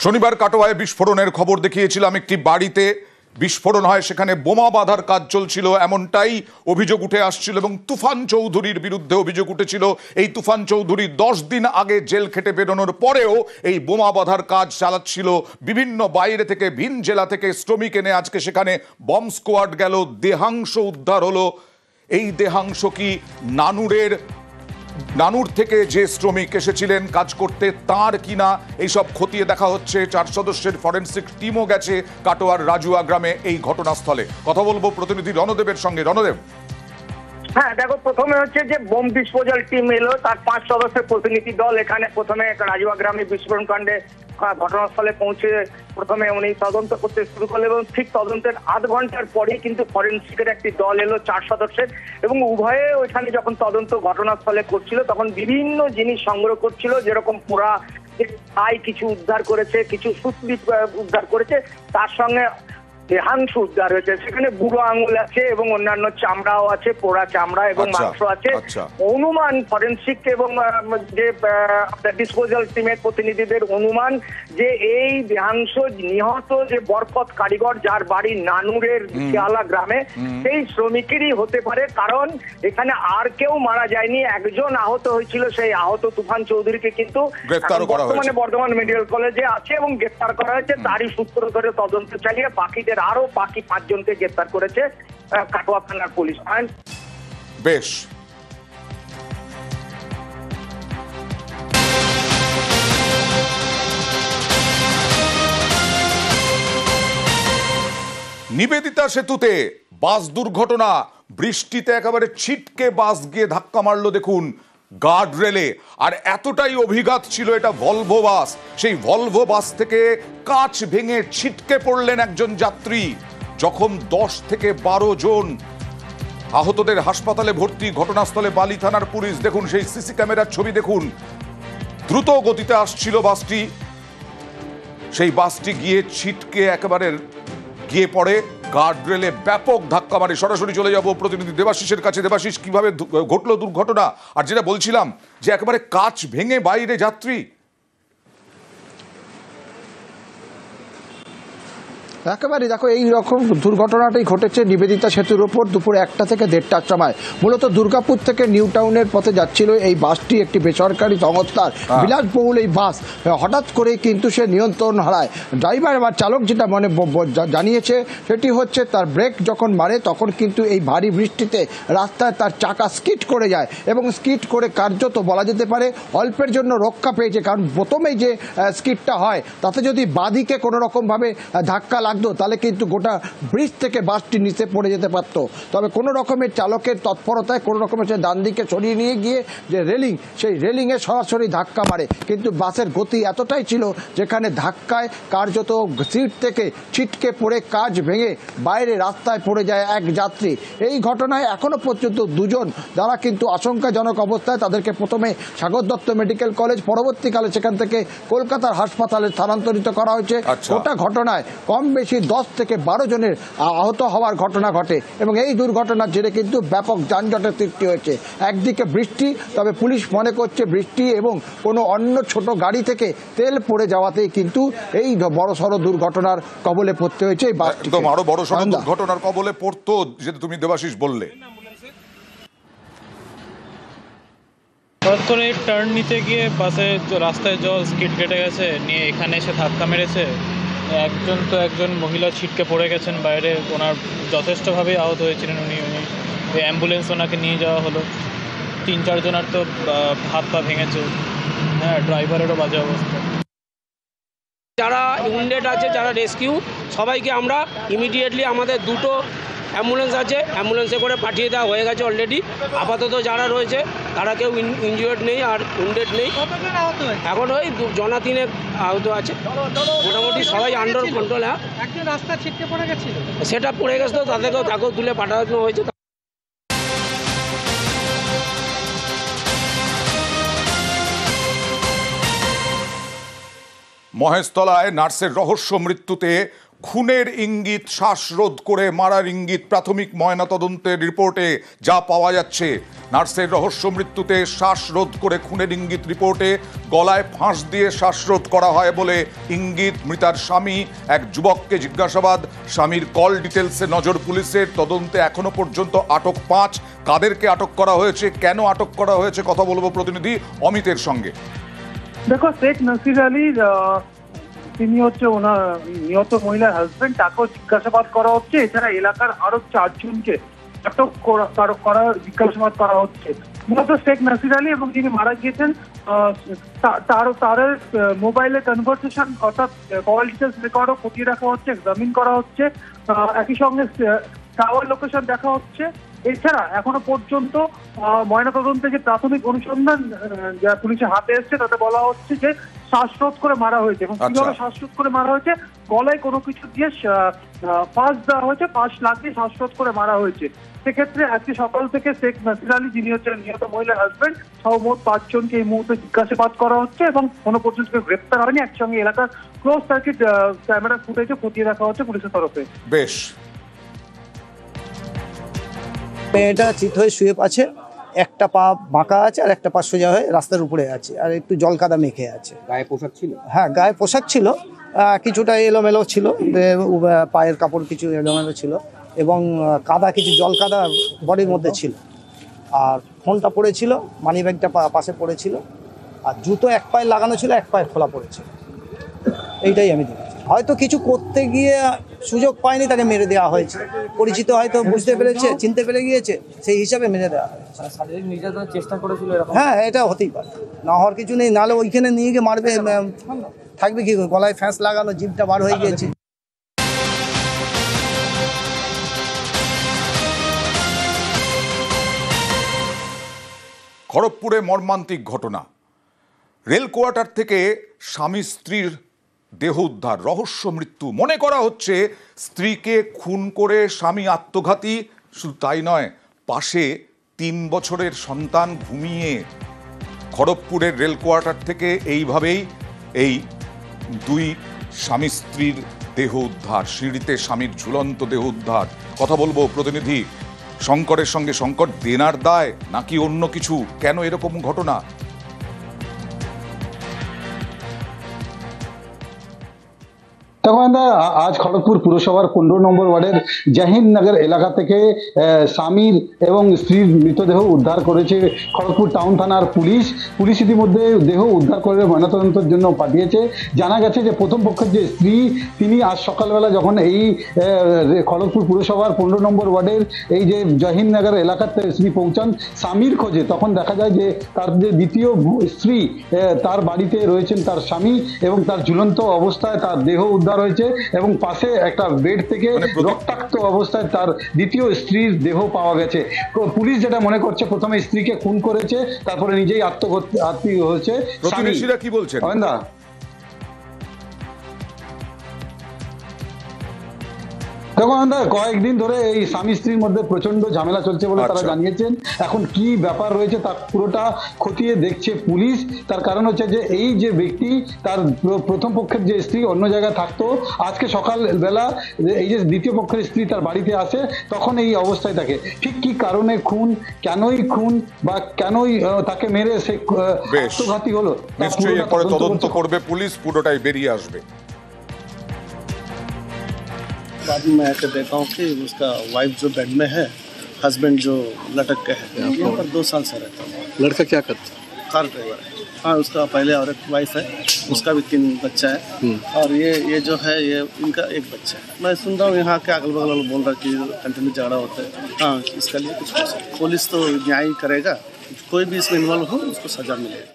শনিবার কাটোয়ায় বিস্ফোরণের খবর দেখিয়েছিলাম। একটি বাড়িতে বিস্ফোরণ হয়, সেখানে বোমা বাঁধার কাজ চলছিল, এমনটাই অভিযোগ উঠে আসছিল এবং তুফান চৌধুরীর বিরুদ্ধে অভিযোগ উঠেছিল। এই তুফান চৌধুরী 10 দিন আগে জেল খেটে বেরোনোর পরেও এই বোমা বাঁধার কাজ চালাচ্ছিল। বিভিন্ন বাইরে থেকে, ভিন জেলা থেকে শ্রমিক এনে আজকে সেখানে বম্ব স্কোয়াড গেল, দেহাংশ উদ্ধার হলো। এই দেহাংশ কি নানুর থেকে যে শ্রমিক এসেছিলেন কাজ করতে তার কিনা, এইসব খতিয়ে দেখা হচ্ছে। 4 সদস্যের ফরেন্সিক টিমও গেছে কাটোয়ার রাজুয়া গ্রামে এই ঘটনাস্থলে। কথা বলবো প্রতিনিধি রণদেবের সঙ্গে। রণদেব, হ্যাঁ দেখো, প্রথমে হচ্ছে যে বোম ডিসপোজাল টিম এলো, তার 5 সদস্যের প্রতিনিধি দল এখানে প্রথমে রাজুয়া গ্রামে বিস্ফোরণ কাণ্ডে ঘটনাস্থলে পৌঁছে প্রথমে উনি তদন্ত করতে শুরু করলেন এবং ঠিক তদন্তের আধ ঘন্টার পরেই কিন্তু ফরেন্সিকের একটি দল এলো 4 সদস্যের, এবং উভয়ে ওইখানে যখন তদন্ত ঘটনাস্থলে করছিল তখন বিভিন্ন জিনিস সংগ্রহ করছিল, যেরকম পোড়া ছাই কিছু উদ্ধার করেছে, কিছু সুতলি উদ্ধার করেছে, তার সঙ্গে দেহাংশ উদ্ধার হয়েছে। সেখানে বুড়ো আঙুল আছে এবং অন্যান্য চামড়াও আছে, পোড়া চামড়া এবং মাংস আছে। অনুমান ফরেন্সিক এবং যে ডিসপোজাল টিমের প্রতিনিধিদের অনুমান যে এই দেহাংশ নিহত যে বরকত কারিগর, যার বাড়ি নানুরের শিয়ালা গ্রামে, সেই শ্রমিকেরই হতে পারে, কারণ এখানে আর কেউ মারা যায়নি, একজন আহত হয়েছিল। সেই আহত তুফান চৌধুরীকে কিন্তু বর্তমানে বর্ধমান মেডিকেল কলেজে আছে এবং গ্রেফতার করা হয়েছে। তারই সূত্র ধরে তদন্ত চালিয়ে বাকিদের আরো বাকি 5 জনকে গ্রেফতার করেছে কাটোয়া থানার পুলিশ। বেশ, নিবেদিতা সেতুতে বাস দুর্ঘটনা, বৃষ্টিতে একেবারে ছিটকে বাস গিয়ে ধাক্কা মারলো দেখুন গার্ড রেলে। আর এতটাই অভিঘাত ছিল, এটা ভলভো বাস। সেই ভলভো বাস থেকে কাঁচ ভেঙে ছিটকে পড়লেন একজন যাত্রী। যখন 10 থেকে 12 জন, আহতদের হাসপাতালে ভর্তি। ঘটনাস্থলে বালি থানার পুলিশ। দেখুন সেই সিসি ক্যামেরার ছবি দেখুন। দ্রুত গতিতে আসছিল বাসটি, সেই বাসটি গিয়ে ছিটকে একেবারে গিয়ে পড়ে গার্ড রেলে, ব্যাপক ধাক্কা মারে। সরাসরি চলে যাব প্রতিনিধি দেবাশিসের কাছে। দেবাশিস, কিভাবে ঘটলো দুর্ঘটনা? আর যেটা বলছিলাম যে একেবারে কাঁচ ভেঙে বাইরে যাত্রী। একেবারে দেখো, এই রকম দুর্ঘটনাটাই ঘটেছে নিবেদিতা সেতুর ওপর দুপুর 1টা থেকে 1:30টার সময়। মূলত দুর্গাপুর থেকে নিউ টাউনের পথে যাচ্ছিল এই বাসটি, একটি বেসরকারি সংস্থার বিলাসবহুল এই বাস। হঠাৎ করেই কিন্তু সে নিয়ন্ত্রণ হারায়। ড্রাইভার বা চালক যেটা জানিয়েছে সেটি হচ্ছে তার ব্রেক যখন মারে তখন কিন্তু এই ভারী বৃষ্টিতে রাস্তায় তার চাকা স্কিড করে যায়, এবং স্কিড করে কার্যত বলা যেতে পারে অল্পের জন্য রক্ষা পেয়েছে। কারণ প্রথমেই যে স্কিডটা হয় তাতে যদি বাঁদিকে কোনো রকমভাবে ধাক্কা তাহলে কিন্তু গোটা ব্রিজ থেকে বাসটি নিচে পড়ে যেতে পারত। তবে কোনো রকমের চালকের তৎপরতায় কোনো রকমের সে ডান দিকে সরিয়ে নিয়ে গিয়ে যে রেলিং, সেই রেলিংয়ে সরাসরি ধাক্কা মারে। কিন্তু বাসের গতি এতটাই ছিল যেখানে ধাক্কায় কার্যত সিট থেকে ছিটকে পড়ে কাঁচ ভেঙে বাইরে রাস্তায় পড়ে যায় এক যাত্রী। এই ঘটনায় এখনো পর্যন্ত 2 জন যারা কিন্তু আশঙ্কাজনক অবস্থায়, তাদেরকে প্রথমে সাগর দত্ত মেডিকেল কলেজ, পরবর্তীকালে সেখান থেকে কলকাতার হাসপাতালে স্থানান্তরিত করা হয়েছে। গোটা ঘটনায় কম বেশি 10 থেকে 12 জনের আহত হওয়ার ঘটনা ঘটে, এবং এই দুর্ঘটনার জেরে কিন্তু ব্যাপক যানজটের সৃষ্টি হয়েছে। একদিকে বৃষ্টি, তবে পুলিশ মনে করছে বৃষ্টি এবং কোনো অন্য ছোট গাড়ি থেকে তেল পড়ে যাওয়াতেই কিন্তু এই বড়সড় দুর্ঘটনার কবলে পড়তে হয়েছে এই বাসটি। একদম আরো বড়সড় দুর্ঘটনার কবলে পড়তো, যেটা তুমি দেবাশিস বললে। হঠাৎ করে টার্ন নিতে গিয়ে বাসে রাস্তায় জল স্কিড কেটে গেছে, নিয়ে এখানে এসে ধাক্কা মেরেছে। একজন মহিলা ছিটকে পড়ে গেছেন বাইরে, ওনার যথেষ্টভাবেই আহত হয়েছিলেন উনি। অ্যাম্বুলেন্স ওনাকে নিয়ে যাওয়া হলো। 3-4 জনের তো হাত পা ভেঙেছে। হ্যাঁ, ড্রাইভারেরও বাজে অবস্থা। যারা উইন্ডেড আছে, যারা রেস্কিউ, সবাইকে আমরা ইমিডিয়েটলি, আমাদের 2টো অ্যাম্বুলেন্স আছে, অ্যাম্বুলেন্সে করে পাঠিয়ে দেওয়া হয়ে গেছে অলরেডি। আপাতত যারা রয়েছে তারা কেউ ইনজিওর্ড নেই আর উইন্ডেড নেই। এখন ওই 2 জনা 3 আহত আছে, মোটামুটি সবাই আন্ডার কন্ট্রোল। হ্যাঁ, একজন রাস্তা ছিটকে পড়ে গেছিল, সেটা পড়ে গেছে, তো তাকেও তুলে পাঠানো হয়েছে। মহেশতলায় নার্সের রহস্য মৃত্যুতে খুনের ইঙ্গিত, শ্বাসরোধ করে মারার ইঙ্গিত প্রাথমিক ময়নাতদন্তের রিপোর্টে যা পাওয়া যাচ্ছে। নার্সের রহস্য মৃত্যুতে শ্বাসরোধ করে খুনের ইঙ্গিত রিপোর্টে, গলায় ফাঁস দিয়ে শ্বাসরোধ করা হয় বলে ইঙ্গিত। মৃতার স্বামী এক যুবককে জিজ্ঞাসাবাদ, স্বামীর কল ডিটেলসে নজর পুলিশের। তদন্তে এখনো পর্যন্ত আটক 5। কাদেরকে আটক করা হয়েছে, কেন আটক করা হয়েছে, কথা বলবো প্রতিনিধি অমিতের সঙ্গে। দেখো, শেখ নাসির আলীর তিনি হচ্ছে ওনার নিহত মহিলার হাজবেন্ড, তাকেও জিজ্ঞাসাবাদ করা হচ্ছে। এছাড়া এলাকার আরো 4 জনকে আটক করার জিজ্ঞাসাবাদ করা হচ্ছে। মূলত শেখ নাসির আলী এবং যিনি মারা গিয়েছেন তার মোবাইলে কনভারসেশন অর্থাৎ কল ডিটেলস রেকর্ডও খতিয়ে রাখা হচ্ছে, এক্সামিন করা হচ্ছে। একই সঙ্গে টাওয়ার লোকেশন দেখা হচ্ছে। এছাড়া এখনো পর্যন্ত ময়নাতদন্তে যে প্রাথমিক অনুসন্ধান যা পুলিশের হাতে এসছে তাতে বলা হচ্ছে যে শ্বাসরোধ করে মারা হয়েছে। এবং কিভাবে শ্বাসরোধ করে মারা হয়েছে, গলায় কোনো কিছু দিয়ে ফাঁস দেওয়া হয়েছে, ফাঁস লাগিয়ে শ্বাসরোধ করে মারা হয়েছে। সেক্ষেত্রে আজকে সকাল থেকে শেখ নাসির আলী, যিনি হচ্ছেন নিহত মহিলার হাজবেন্ড, সহ মোট 5 জনকে এই মুহূর্তে জিজ্ঞাসাবাদ করা হচ্ছে এবং কোনো পর্যন্ত গ্রেপ্তার হয়নি। একসঙ্গে এলাকার ক্লোজ সার্কিট ক্যামেরা ফুটেজে খতিয়ে রাখা হচ্ছে পুলিশের তরফে। বেশ। মেয়েটা চিত হয়ে শুয়ে আছে, একটা পা বাঁকা আছে আর একটা পা সোজা হয়ে রাস্তার উপরে আছে, আর একটু জল কাদা মেখে আছে। গায়ে পোশাক ছিল? হ্যাঁ, গায়ে পোশাক ছিল, কিছুটা এলোমেলো ছিল, পায়ের কাপড় কিছু এলোমেলো ছিল এবং কাদা, কিছু জল কাদা বডির মধ্যে ছিল। আর ফোনটা পড়েছিল, মানি ব্যাগটা পাশে পড়েছিল, আর জুতো এক পায়ে লাগানো ছিল, এক পায়ে খোলা পড়েছিল। এইটাই আমি দেখেছি। হয়তো কিছু করতে গিয়ে সুযোগ পায়নি, তাকে মেরে দেওয়া হয়েছে। পরিচিত হয়তো বুঝতে পেরেছে, চিনতে পেরে গিয়েছে, সেই হিসাবে মেরে দেওয়া হয়েছে। শারীরিক নির্যাতনের চেষ্টা করেছিল এরকম? হ্যাঁ, এটা হতেই পারে, না হওয়ার কিছু নেই। নাহলে ওইখানে নিয়ে গিয়ে মারবে, থাকবে কি, গলায় ফ্যাঁস লাগানো, জিভটা বার হয়ে গিয়েছে। খড়গপুরে মর্মান্তিক ঘটনা। রেল কোয়ার্টার থেকে স্বামী স্ত্রীর দেহ উদ্ধার, রহস্য মৃত্যু। মনে করা হচ্ছে স্ত্রীকে খুন করে স্বামী আত্মঘাতী। শুধু তাই নয়, পাশে 3 বছরের সন্তান ঘুমিয়ে। খড়গপুরের রেল কোয়ার্টার থেকে এইভাবেই এই 2 স্বামী স্ত্রীর দেহ উদ্ধার, সিঁড়িতে স্বামীর ঝুলন্ত দেহ উদ্ধার। কথা বলবো প্রতিনিধি শঙ্করের সঙ্গে। শঙ্কর, দেনার দায় নাকি অন্য কিছু, কেন এরকম ঘটনা? আজ খড়গপুর পুরসভার 15 নম্বর ওয়ার্ডের জাহিননগর এলাকা থেকে স্বামীর এবং স্ত্রীর মৃতদেহ উদ্ধার করেছে খড়গপুর টাউন থানার পুলিশ ইতিমধ্যে দেহ উদ্ধার করে ময়নাতদন্তের জন্য পাঠিয়েছে। জানা গেছে যে প্রথম পক্ষের যে স্ত্রী, তিনি আজ সকালবেলা যখন এই খড়গপুর পুরসভার 15 নম্বর ওয়ার্ডের এই যে জাহিননগর এলাকাতে স্ত্রী পৌঁছান স্বামীর খোঁজে, তখন দেখা যায় যে তার যে দ্বিতীয় স্ত্রী, তার বাড়িতে রয়েছেন তার স্বামী এবং তার ঝুলন্ত অবস্থায় তার দেহ উদ্ধার হয়েছে এবং পাশে একটা বেড থেকে রক্তাক্ত অবস্থায় তার দ্বিতীয় স্ত্রীর দেহ পাওয়া গেছে। পুলিশ যেটা মনে করছে, প্রথমে স্ত্রীকে খুন করেছে, তারপরে নিজেই আত্মঘাতী হয়েছে। প্রতিবেশীরা কি বলছেন? দেখুন, কয়েকদিন ধরে এই স্বামী স্ত্রীর মধ্যে প্রচন্ড ঝামেলা চলছে বলে তারা জানিয়েছেন। এখন কি ব্যাপার রয়েছে তার পুরোটা খতিয়ে দেখছে পুলিশ। তার কারণ হচ্ছে যে এই যে ব্যক্তি, তার প্রথম পক্ষের যে স্ত্রী অন্য জায়গায় থাকতো, আজকে সকালবেলা এই যে দ্বিতীয় পক্ষের স্ত্রী তার বাড়িতে আসে, তখন এই অবস্থায় থাকে। ঠিক কি কারণে খুন, কেনই খুন বা কেনই তাকে মেরে সে আত্মঘাতী হলো, নিশ্চয়ই এরপরে তদন্ত করবে পুলিশ, পুরোটাই বেরিয়ে আসবে। बाद में मैं आकर देखा हूँ कि उसका वाइफ जो बेड में है, हस्बैंड जो लटक के है, यहाँ पर 2 साल से रहता है। लड़का क्या करता है? कार ड्राइवर है। हाँ, उसका पहले और एक वाइफ है, उसका भी 3 बच्चा है, और ये जो है ये इनका 1 बच्चा है। मैं सुन रहा हूँ यहाँ के अगल बगल वाले बोल रहा है कि कंटिन्यू झगड़ा होता है। हाँ, इसका लिए कुछ पुलिस तो न्याय करेगा, कोई भी इसमें इन्वॉल्व हो उसको सजा मिलेगी।